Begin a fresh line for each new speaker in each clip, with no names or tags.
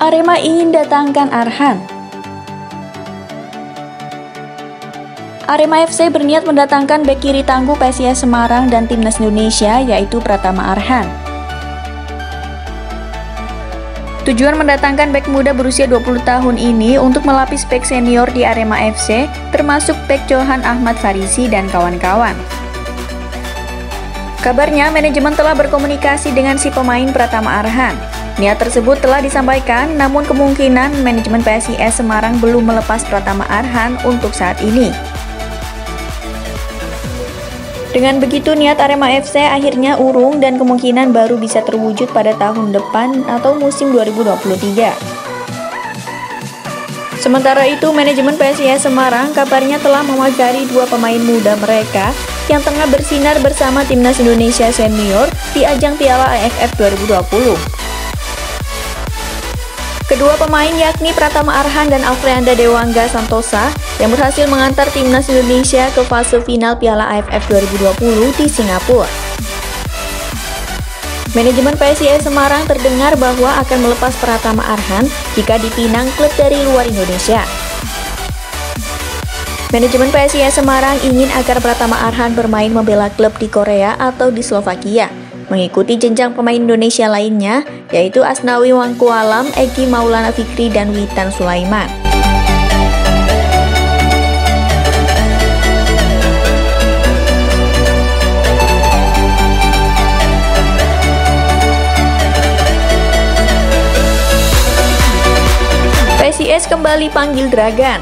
Arema ingin datangkan Arhan. Arema FC berniat mendatangkan bek kiri tangguh PSIS Semarang dan Timnas Indonesia, yaitu Pratama Arhan. Tujuan mendatangkan bek muda berusia 20 tahun ini untuk melapis bek senior di Arema FC, termasuk bek Johan Ahmad Farisi dan kawan-kawan. Kabarnya, manajemen telah berkomunikasi dengan si pemain Pratama Arhan. Niat tersebut telah disampaikan, namun kemungkinan manajemen PSIS Semarang belum melepas Pratama Arhan untuk saat ini. Dengan begitu, niat Arema FC akhirnya urung dan kemungkinan baru bisa terwujud pada tahun depan atau musim 2023. Sementara itu, manajemen PSIS Semarang kabarnya telah memagari dua pemain muda mereka yang tengah bersinar bersama Timnas Indonesia Senior di ajang Piala AFF 2020. Kedua pemain yakni Pratama Arhan dan Alfreanda Dewangga Santosa yang berhasil mengantar Timnas Indonesia ke fase final Piala AFF 2020 di Singapura. Manajemen PSIS Semarang terdengar bahwa akan melepas Pratama Arhan jika dipinang klub dari luar Indonesia. Manajemen PSIS Semarang ingin agar Pratama Arhan bermain membela klub di Korea atau di Slovakia, mengikuti jenjang pemain Indonesia lainnya, yaitu Asnawi Wangkualam, Egi Maulana Fikri, dan Witan Sulaiman. PSIS kembali panggil Dragan.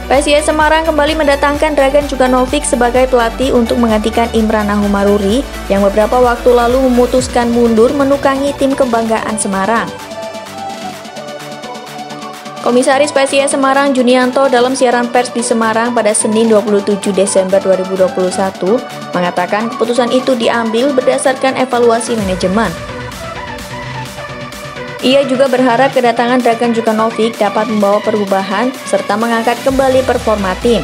PSIS Semarang kembali mendatangkan Dragan Jukanovic sebagai pelatih untuk menggantikan Imran Nahumaruri yang beberapa waktu lalu memutuskan mundur menukangi tim kebanggaan Semarang. Komisaris PSIS Semarang Junianto dalam siaran pers di Semarang pada Senin 27 Desember 2021 mengatakan keputusan itu diambil berdasarkan evaluasi manajemen. Ia juga berharap kedatangan Dragan Jukanovic dapat membawa perubahan serta mengangkat kembali performa tim.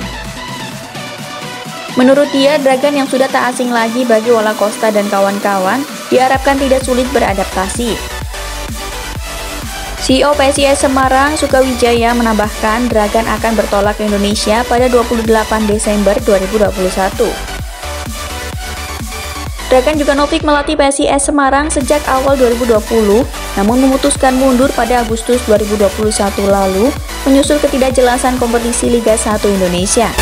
Menurut dia, Dragan yang sudah tak asing lagi bagi Walla Costa dan kawan-kawan diharapkan tidak sulit beradaptasi. CEO PSIS Semarang Sukawijaya menambahkan Dragan akan bertolak ke Indonesia pada 28 Desember 2021. Dragan Jukanovic melatih PSIS Semarang sejak awal 2020, namun memutuskan mundur pada Agustus 2021 lalu, menyusul ketidakjelasan kompetisi Liga 1 Indonesia.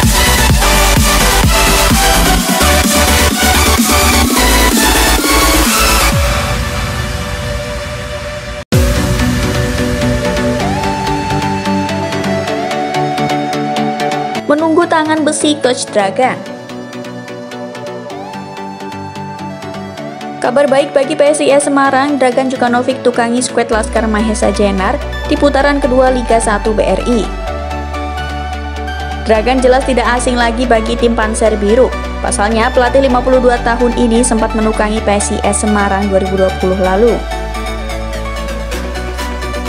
Menunggu tangan besi Coach Dragan. Kabar baik bagi PSIS Semarang, Dragan Jukanovic tukangi skuad Laskar Mahesa Jenar di putaran kedua Liga 1 BRI. Dragan jelas tidak asing lagi bagi tim Panser Biru. Pasalnya, pelatih 52 tahun ini sempat menukangi PSIS Semarang 2020 lalu.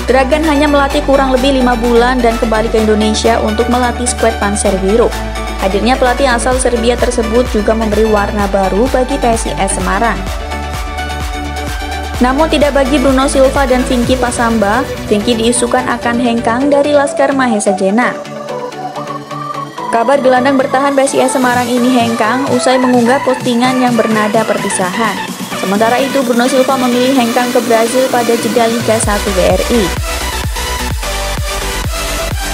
Dragan hanya melatih kurang lebih 5 bulan dan kembali ke Indonesia untuk melatih skuad Panser Biru. Hadirnya pelatih asal Serbia tersebut juga memberi warna baru bagi PSIS Semarang. Namun tidak bagi Bruno Silva dan Vinky Pasamba. Vinky diisukan akan hengkang dari Laskar Mahesa Jenar. Kabar gelandang bertahan PSIS Semarang ini hengkang usai mengunggah postingan yang bernada perpisahan. Sementara itu, Bruno Silva memilih hengkang ke Brazil pada jeda Liga 1 BRI.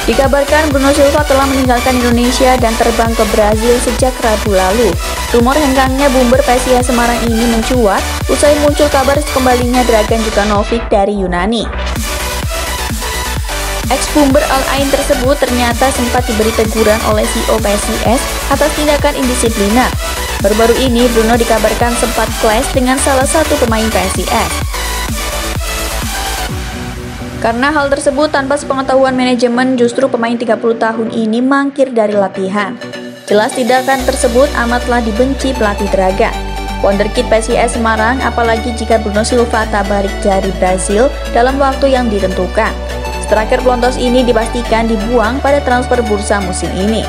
Dikabarkan Bruno Silva telah meninggalkan Indonesia dan terbang ke Brazil sejak Rabu lalu. Rumor hengkangnya bumber PSIS Semarang ini mencuat usai muncul kabar kembalinya Dragan Jukanovic dari Yunani. Ex-bumber Al Ain tersebut ternyata sempat diberi teguran oleh CEO PSIS atas tindakan indisipliner. Baru-baru ini Bruno dikabarkan sempat clash dengan salah satu pemain PSIS. Karena hal tersebut, tanpa sepengetahuan manajemen, justru pemain 30 tahun ini mangkir dari latihan. Jelas tindakan tersebut amatlah dibenci pelatih Dragan. Wonderkid PSIS Semarang, apalagi jika Bruno Silva tak balik dari Brazil dalam waktu yang ditentukan. Striker pelontos ini dipastikan dibuang pada transfer bursa musim ini.